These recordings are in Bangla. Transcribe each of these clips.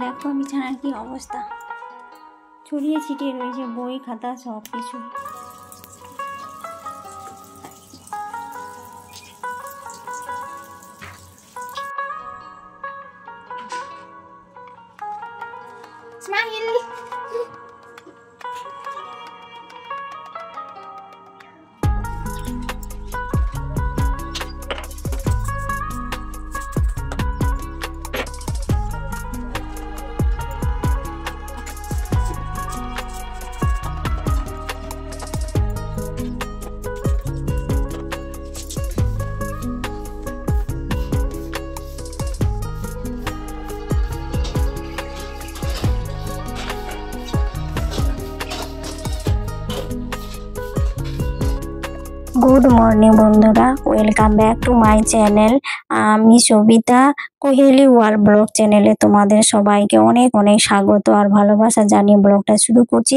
দেখো বিছানার কি অবস্থা, ছড়িয়ে ছিটিয়ে রয়েছে বই খাতা সব কিছু। গুড মর্নিং বন্ধুরা, welcome back to my channel. আমি সবিতা কোহেলি ওয়ার্ল্ড ব্লগ চ্যানেলে তোমাদের সবাইকে অনেক অনেক স্বাগত আর ভালোবাসা জানিয়ে ব্লগটা শুরু করছি।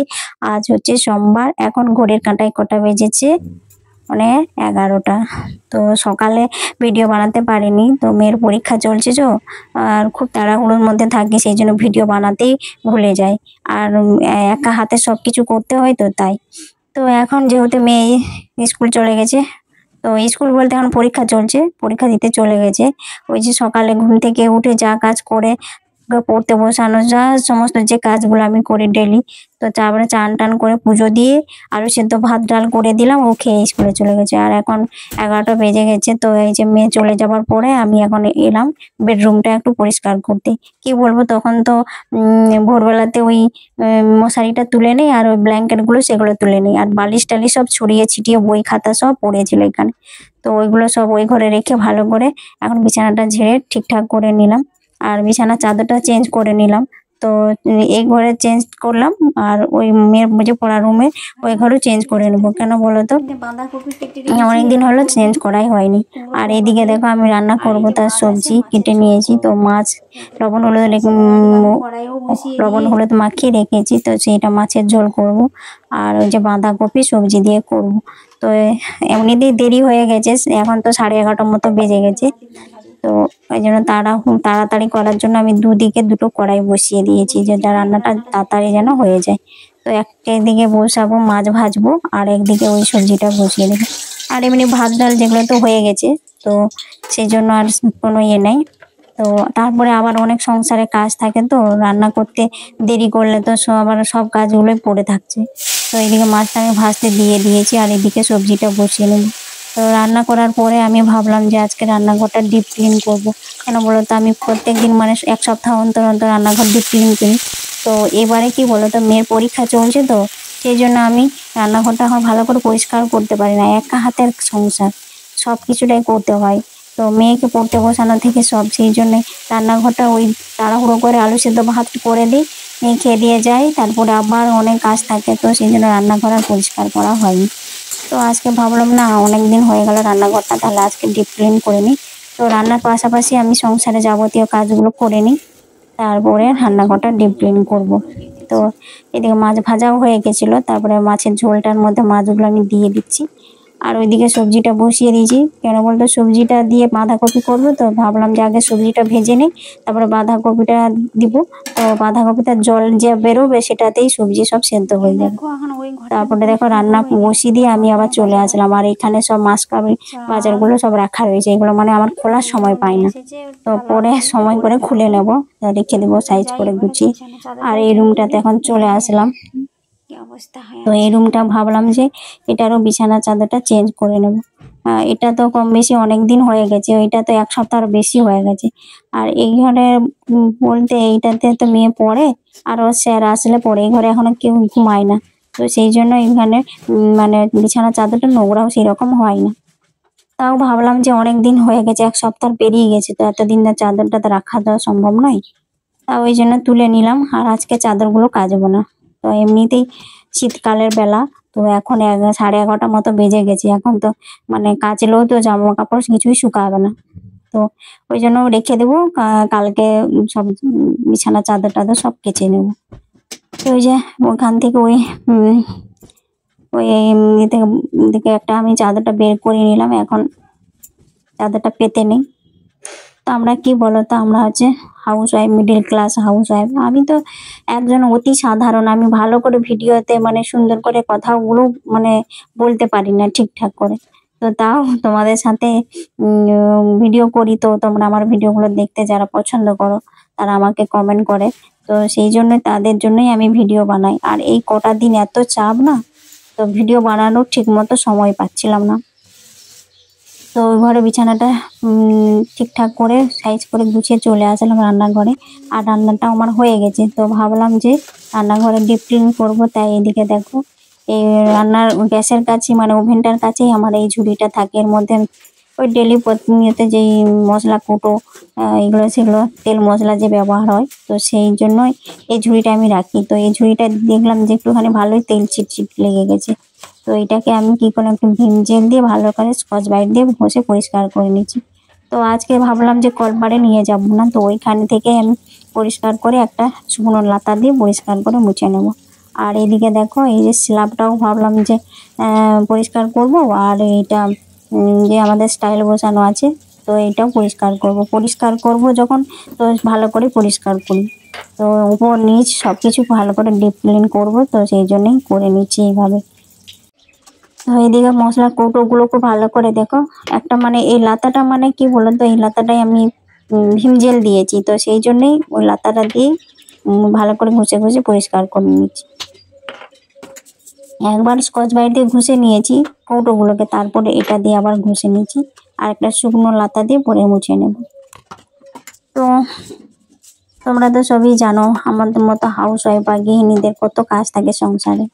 আজ হচ্ছে সোমবার, এখন ঘড়ির কাঁটায় কটা বেজেছে, মানে 11টা। তো সকালে ভিডিও বানাতে পারিনি, তো মেয়ের পরীক্ষা চলছে তো, আর খুব তাড়াহুড়োর মধ্যে থাকি, সেই জন্য ভিডিও বানাতেই ভুলে যাই। আর একা হাতে সব কিছু করতে হয়, তো তাই। তো এখন যেহেতু মেয়ে স্কুল চলে গেছে, তো স্কুল বলতে এখন পরীক্ষা চলছে, পরীক্ষা দিতে চলে গেছে। ওই যে সকালে ঘুম থেকে উঠে যা কাজ করে ওকে পড়তে বসানো, যা সমস্ত যে কাজগুলো আমি করি ডেলি, তো তারপরে চান টান করে পুজো দিয়ে আলু সেদ্ধ ভাত ডাল করে দিলাম, ও খেয়ে স্কুলে চলে গেছে। আর এখন 11টা বেজে গেছে, তো এই যে মেয়ে চলে যাওয়ার পরে আমি এখন এলাম বেডরুমটা একটু পরিষ্কার করতে। কি বলবো, তখন তো ভোরবেলাতে ওই মশারিটা তুলে নেই, আর ওই ব্ল্যাঙ্কেটগুলো সেগুলো তুলে নেই, আর বালিশ টালিশ সব ছড়িয়ে ছিটিয়ে বই খাতা সব পড়েছিল এখানে। তো ওইগুলো সব ওই ঘরে রেখে ভালো করে এখন বিছানাটা ঝেড়ে ঠিকঠাক করে নিলাম, আর বিছানার চাদরটা চেঞ্জ করে নিলাম। তো এই ঘরে চেঞ্জ করলাম, আর ওই মেয়ের যে পড়ার রুমে ওই ঘরেও চেঞ্জ করে নেবো। কেন বলো তো, অনেকদিন হলো চেঞ্জ করাই হয়নি। আর এইদিকে দেখো আমি রান্না করব, তার সবজি কেটে নিয়েছি। তো মাছ লবণ হলুদ মাখিয়ে রেখেছি, তো সেইটা মাছের ঝোল করব। আর ওই যে বাঁধাকপি সবজি দিয়ে করব। তো এমনিতেই দেরি হয়ে গেছে, এখন তো 11:30টার মতো বেজে গেছে। তো ওই জন্য তাড়াতাড়ি করার জন্য আমি দুদিকে দুটো কড়াই বসিয়ে দিয়েছি, যেটা রান্নাটা তাড়াতাড়ি যেন হয়ে যায়। তো একদিকে বসাবো মাছ ভাজবো, আর একদিকে ওই সবজিটা বসিয়ে দেবো। আর এমনি ভাত ডাল যেগুলো তো হয়ে গেছে, তো সেই জন্য আর কোনো ইয়ে নেই। তো তারপরে আবার অনেক সংসারে কাজ থাকে, তো রান্না করতে দেরি করলে তো আবার সব কাজগুলোই পড়ে থাকছে। তো এদিকে মাছটা আমি ভাজতে দিয়ে দিয়েছি, আর এদিকে সবজিটা বসিয়ে নেব। তো রান্না করার পরে আমি ভাবলাম যে আজকে রান্নাঘরটা ডিপ ক্লিন করবো। কেন বলতো, আমি প্রত্যেকদিন মানে 1 সপ্তাহ অন্তর অন্তর রান্নাঘর ডিপ ক্লিন করি। তো এবারে কি বলতো, মেয়ের পরীক্ষা চলছে, তো সেই জন্য আমি রান্নাঘরটা এখন ভালো করে পরিষ্কার করতে পারি না। একা হাতের সংসার, সব কিছুটাই করতে হয়। তো মেয়েকে পড়তে বসানো থেকে সব, সেই জন্যে রান্নাঘরটা ওই তাড়াহুড়ো করে আলু সেদ্ধ ভাত করে দিই, মেয়ে খেয়ে দিয়ে যাই, তারপরে আবার অনেক কাজ থাকে, তো সেই জন্য রান্নাঘর আর পরিষ্কার করা হয়নি। তো আজকে ভাবলাম না, অনেক দিন হয়ে গেল রান্নাঘরটা, তাহলে আজকে ডিপ ক্লিন করে নিই। তো রান্নার পাশাপাশি আমি সংসারে যাবতীয় কাজগুলো করে নিই, তারপরে রান্নাঘরটা ডিপ ক্লিন করব। তো এদিকে মাছ ভাজাও হয়ে গেছিলো, তারপরে মাছের ঝোলটার মধ্যে মাছগুলো আমি দিয়ে দিচ্ছি। আর ওইদিকে সবজিটা বসিয়ে দিয়েছি। কেন বলতো, সবজিটা দিয়ে বাঁধাকপি করবো, তো ভাবলাম যে আগে সবজিটা ভেজে নিই, তারপরে বাঁধাকপিটা দিব। তো বাঁধাকপিটার জল যে বেরোবে সেটাতেই সবজি সব সেদ্ধ হয়ে যাবে। তারপরে দেখো রান্না বসিয়ে দিয়ে আমি আবার চলে আসলাম, আর এখানে সব মাসকাবাই বাজারগুলো সব রাখা রয়েছে, এগুলো মানে আমার খোলার সময় পাই না। তো পরে সময় করে খুলে নেব, রেখে দেবো সাইজ করে গুছিয়ে। আর এই রুমটাতে এখন চলে আসলাম। তো এই রুমটা ভাবলাম যে এটারও বিছানা চাদরটা চেঞ্জ করে নেব। এটা তো কম বেশি অনেক দিন হয়ে গেছে, ওইটা তো 1 সপ্তাহ বেশি হয়ে গেছে। আর এই ঘরে বলতে এইটাতে তো মেয়ে পড়ে, আর ওর স্যার আসলে পড়ে, এই ঘরে এখনো কেউ ঘুমায় না। তো সেই জন্য এখানে মানে বিছানা চাদরটা নোংরাও সেরকম হয় না। তাও ভাবলাম যে অনেক দিন হয়ে গেছে, 1 সপ্তাহ পেরিয়ে গেছে, তো এতদিন চাদরটা তো রাখা দেওয়া সম্ভব নয়। তা ওই জন্য তুলে নিলাম, আর আজকে চাদরগুলো কাচবো না। তো এমনিতেই শীতকালের বেলা, তো এখন 11:30 মতো বেজে গেছে, এখন তো মানে কাচলেও তো জামা কাপড় কিছুই শুকাবে না। তো ওই জন্য রেখে দেবো, কালকে সব বিছানা চাদর টাদর সব কেচে নেবো। তো ওই যে ওখান থেকে ওই ওই দিকে একটা আমি চাদরটা বের করে নিলাম, এখন চাদরটা পেতে নেই। তো আমরা কি বলতো, আমরা হচ্ছে house wife, middle class house wife. আমি তো একজন অতি সাধারণ, আমি ভালো করে ভিডিওতে মানে সুন্দর করে কথাগুলো মানে বলতে পারি না ঠিকঠাক করে। তো তাও তোমাদের সাথে ভিডিও করি, তো তোমরা আমার ভিডিওগুলো দেখতে যারা পছন্দ করো তারা আমাকে কমেন্ট করে। তো সেই জন্য তাদের জন্যই আমি ভিডিও বানাই। আর এই কটা দিন এত চাপ না, তো ভিডিও বানানোর ঠিক মতো সময় পাচ্ছিলাম না। তো ঘরে বিছানাটা ঠিকঠাক করে সাইজ করে গুছিয়ে চলে আসলাম রান্নাঘরে। আর রান্নাটা আমার হয়ে গেছে, তো ভাবলাম যে রান্নাঘরে ডিপ ক্লিন করবো। তাই এদিকে দেখো, এই রান্নার গ্যাসের কাছে মানে ওভেনটার কাছেই আমার এই ঝুড়িটা থাকে। এর মধ্যে ওই ডেলি প্রতিনিয়ত যেই মশলা কুটো এগুলো সেগুলো তেল মশলা যে ব্যবহার হয়, তো সেই জন্যই এই ঝুড়িটা আমি রাখি। তো এই ঝুড়িটা দেখলাম যে একটুখানি ভালোই তেল চিটচিট লেগে গেছে। তো এটাকে আমি কি করলাম, একটু ভিম জেল দিয়ে ভালো করে স্কচ ব্রাইট দিয়ে ঘষে পরিষ্কার করে নিচ্ছি। তো আজকে ভাবলাম যে কলপাড়ে নিয়ে যাব না, তো ওইখান থেকে আমি পরিষ্কার করে একটা শুকনো লাতা দিয়ে পরিষ্কার করে মুছে নেব। আর এদিকে দেখো, এই যে স্ল্যাবটাও ভাবলাম যে পরিষ্কার করব। আর এইটা যে আমাদের স্টাইল বসানো আছে, তো এটাও পরিষ্কার করব যখন, তো ভালো করে পরিষ্কার করি। তো উপর নিচ সব কিছু ভালো করে ডিপ ক্লিন করবো, তো সেই জন্যই করে নিচ্ছি এইভাবে। তো এইদিকে মশলার কৌটোগুলোকে ভালো করে দেখো, একটা মানে এই লাতাটা মানে কি বলতো, এই লাতাটাই আমি ভিম জেল দিয়েছি, তো সেই জন্যই ওই লাতাটা দিয়ে ভালো করে ঘষে ঘষে পরিষ্কার করে নিচ্ছি। একবার স্কচ ব্রাইট দিয়ে ঘষে নিয়েছি কৌটোগুলোকে, তারপরে এটা দিয়ে আবার ঘষে নিয়েছি। আর একটা শুকনো লাতা দিয়ে পরে মুছে নেব। তো তোমরা তো সবই জানো, আমাদের মতো হাউস ওয়াইফ বা গৃহিণীদের কত কাজ থাকে সংসারে।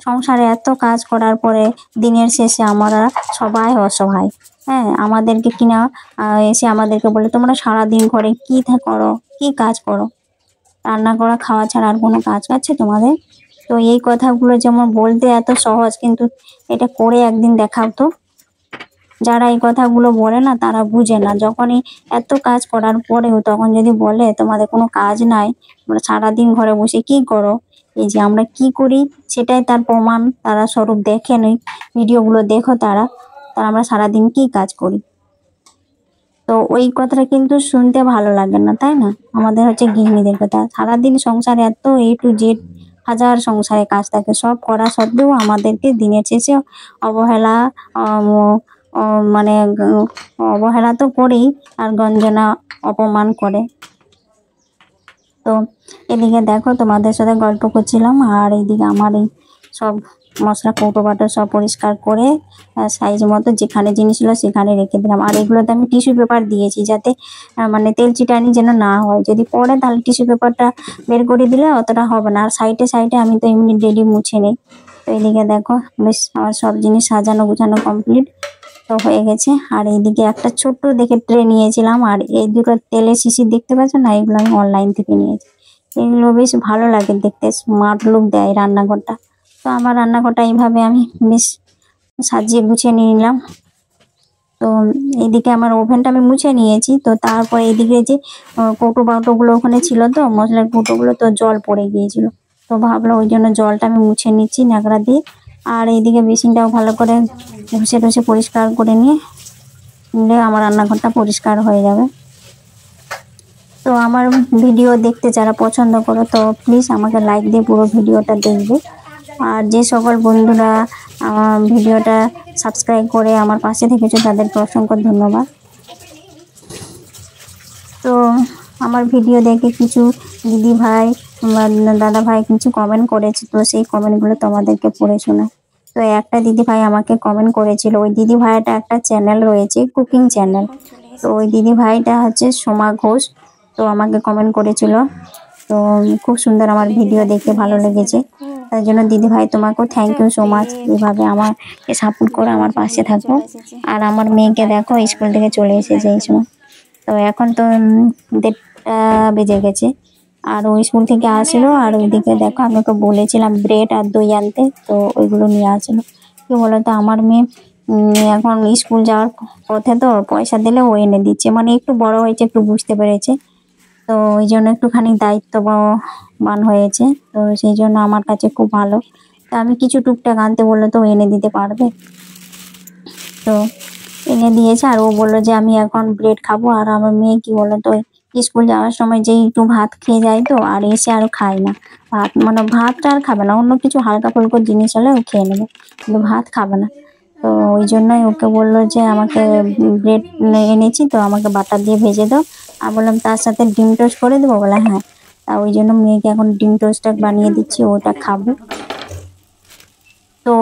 সংসারে এত কাজ করার পরে দিনের শেষে আমরা সবাই অসহায়। হ্যাঁ, আমাদেরকে কিনা এসে আমাদেরকে বলে তোমরা সারাদিন ঘরে কি করো, কি কাজ করো, রান্না করা খাওয়া ছাড়া আর কোনো কাজ আছে তোমাদের? তো এই কথাগুলো যেমন বলতে এত সহজ, কিন্তু এটা করে একদিন দেখাও তো। যারা এই কথাগুলো বলে না তারা বুঝে না, যখনই এত কাজ করার পরেও তখন যদি বলে তোমাদের কোনো কাজ নাই, তোমরা সারাদিন ঘরে বসে কি করো, এই যে আমরা কি করি সেটাই তার প্রমাণ। তারা স্বরূপ দেখে নেই, ভিডিওগুলো দেখো তারা, তারা আমরা সারাদিন কি কাজ করি। তো ওই কথাটা কিন্তু শুনতে ভালো লাগে না, তাই না? আমাদের হচ্ছে গৃহিণীদের কথা, সারাদিন সংসারে এত A to Z হাজার সংসারে কাজ থাকে, সব করা সত্ত্বেও আমাদেরকে দিনের শেষে অবহেলা, মানে অবহেলা তো করেই, আর গঞ্জনা অপমান করে। তো এদিকে দেখো, তোমাদের সাথে গল্প করছিলাম, আর এইদিকে আমার এই সব মশলা কৌটো বাটো সব পরিষ্কার করে সাইজ মতো যেখানে জিনিস ছিল সেখানে রেখে দিলাম। আর এগুলোতে আমি টিস্যু পেপার দিয়েছি, যাতে মানে তেল চিটানি যেন না হয়। যদি পড়ে তাহলে টিস্যু পেপারটা বের করে দিলে অতটা হবে না। আর সাইডে সাইডে আমি তো এমনি ডেলি মুছে নিই। তো এদিকে দেখো, বেশ আমার সব জিনিস সাজানো গুছানো কমপ্লিট তো হয়ে গেছে। আর এইদিকে একটা ছোট্ট দেখে ট্রে নিয়েছিলাম, আর এই দুটো তেলের শিশি দেখতে পাচ্ছ না, এগুলো আমি অনলাইন থেকে নিয়েছি। এগুলো বেশ ভালো লাগে দেখতে, স্মার্ট লুক দেয় রান্নাঘরটা। তো আমার রান্নাঘরটা এইভাবে আমি বেশ সাজিয়ে গুছিয়ে নিয়ে নিলাম। তো এইদিকে আমার ওভেনটা আমি মুছে নিয়েছি। তো তারপর এইদিকে যে কৌটো বাউটোগুলো ওখানে ছিল, তো মশলার কৌটোগুলো, তো জল পড়ে গিয়েছিল। তো ভাবলাম ওই জন্য জলটা আমি মুছে নিচ্ছি ন্যাকড়া দিয়ে। আর এইদিকে বেসিনটাও ভালো করে ঘষে টষে পরিষ্কার করে নিলে আমার রান্নাঘরটা পরিষ্কার হয়ে যাবে। তো আমার ভিডিও দেখতে যারা পছন্দ করো, তো প্লিজ আমাকে লাইক দিয়ে পুরো ভিডিওটা দেখবে। আর যে সকল বন্ধুরা আমার ভিডিওটা সাবস্ক্রাইব করে আমার পাশে থেকেছো তাদেরকে অসংখ্য ধন্যবাদ। তো আমার ভিডিও দেখে কিছু দিদি ভাই বা দাদা ভাই কিছু কমেন্ট করেছে, তো সেই কমেন্টগুলো তোমাদেরকে পড়ে শোনাই। তো একটা দিদি ভাই আমাকে কমেন্ট করেছিল, ওই দিদি ভাইটা একটা চ্যানেল রয়েছে, কুকিং চ্যানেল। তো ওই দিদি ভাইটা হচ্ছে সোমা ঘোষ। তো আমাকে কমেন্ট করেছিল, তো খুব সুন্দর আমার ভিডিও দেখে ভালো লেগেছে। তার জন্য দিদি ভাই তোমাকেও থ্যাংক ইউ সো মাচ, এভাবে আমাকে সাপোর্ট করে আমার পাশে থাকো। আর আমার মেয়েকে দেখো স্কুল থেকে চলে এসেছে এই সময়। তো এখন তো 1:30 বেজে গেছে, আর ওই স্কুল থেকে আসলো। আর ওইদিকে দেখো, আমি ওকে বলেছিলাম ব্রেড আর দই আনতে, তো ওইগুলো নিয়ে আসলো। কি বলতো, আমার মেয়ে এখন স্কুল যাওয়ার পথে, তো পয়সা দিলে ও এনে দিচ্ছে, মানে একটু বড় হয়েছে, একটু বুঝতে পেরেছে। তো ওই জন্য একটুখানি দায়িত্ববান হয়েছে, তো সেই জন্য আমার কাছে খুব ভালো। তো আমি কিছু টুকটাক আনতে বললে তো ও এনে দিতে পারবে। তো এনে দিয়েছে। আর ও বললো যে আমি এখন ব্রেড খাবো। আর আমার মেয়ে কি বলতো, স্কুল যাওয়ার সময় যেই একটু ভাত খেয়ে যায় তো, আর এসে আর খায় না ভাত, মানে ভাতটা আর খাবে না, অন্য কিছু হালকা ফুলকো জিনিস হলে ও খেয়ে নেবে, কিন্তু ভাত খাবে না। তো ওই জন্যই ওকে বললো যে আমাকে ব্রেড এনেছি তো আমাকে বাটার দিয়ে ভেজে দাও। আর বললাম তার সাথে ডিম টোস্ট করে দেবো, বলে হ্যাঁ। তা ওই জন্য মেয়েকে এখন ডিম টোস্টটা বানিয়ে দিচ্ছি, ওটা খাবো। তো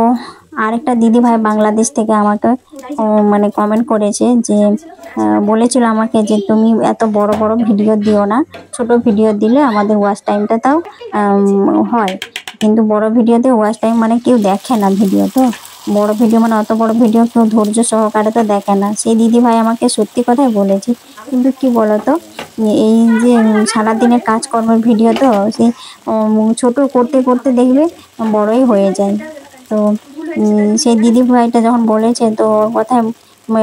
আরেকটা দিদি ভাই বাংলাদেশ থেকে আমাকে মানে কমেন্ট করেছে যে বলেছিল আমাকে যে তুমি এত বড় বড় ভিডিও দিও না, ছোট ভিডিও দিলে আমাদের ওয়াচ টাইমটা তাও হয়, কিন্তু বড় ভিডিওতে ওয়াচ টাইম মানে কেউ দেখে না ভিডিও। তো বড় ভিডিও মানে অত বড় ভিডিও কেউ ধৈর্য সহকারে তো দেখে না, সেই দিদি ভাই আমাকে সত্যি কথাই বলেছে। কিন্তু কি বলতো, এই যে সারাদিনের কাজকর্মের ভিডিও তো সেই ছোট করতে করতে দেখবে বড়ই হয়ে যায়। তো সেই দিদি ভাইটা যখন বলেছে তো ওর কথায়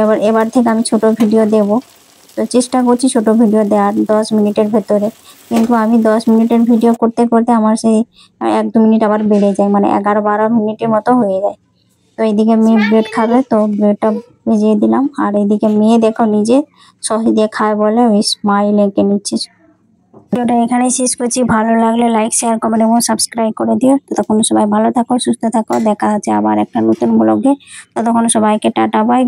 এবার এবার থেকে আমি ছোট ভিডিও দেব। তো চেষ্টা করছি ছোট ভিডিও দেওয়ার 10 মিনিটের ভেতরে, কিন্তু আমি 10 মিনিটের ভিডিও করতে করতে আমার সেই 1-2 মিনিট আবার বেড়ে যায়, মানে 11-12 মিনিটের মতো হয়ে যায়। তো এইদিকে মেয়ে ব্রেড খাবে তো ব্রেডটা ভেজিয়ে দিলাম, আর এইদিকে মেয়ে দেখো নিজে সস দিয়ে খায় বলে ওই স্মাইল এঁকে নিচ্ছে। ভিডিওটা এখানেই শেষ করছি, ভালো লাগলে লাইক শেয়ার কমেন্ট এবং সাবস্ক্রাইব করে দিও। ততক্ষণ সবাই ভালো থাকো, সুস্থ থাকো, দেখা হচ্ছে আবার একটা নতুন ব্লগে। ততক্ষণ সবাইকে টাটা বাই।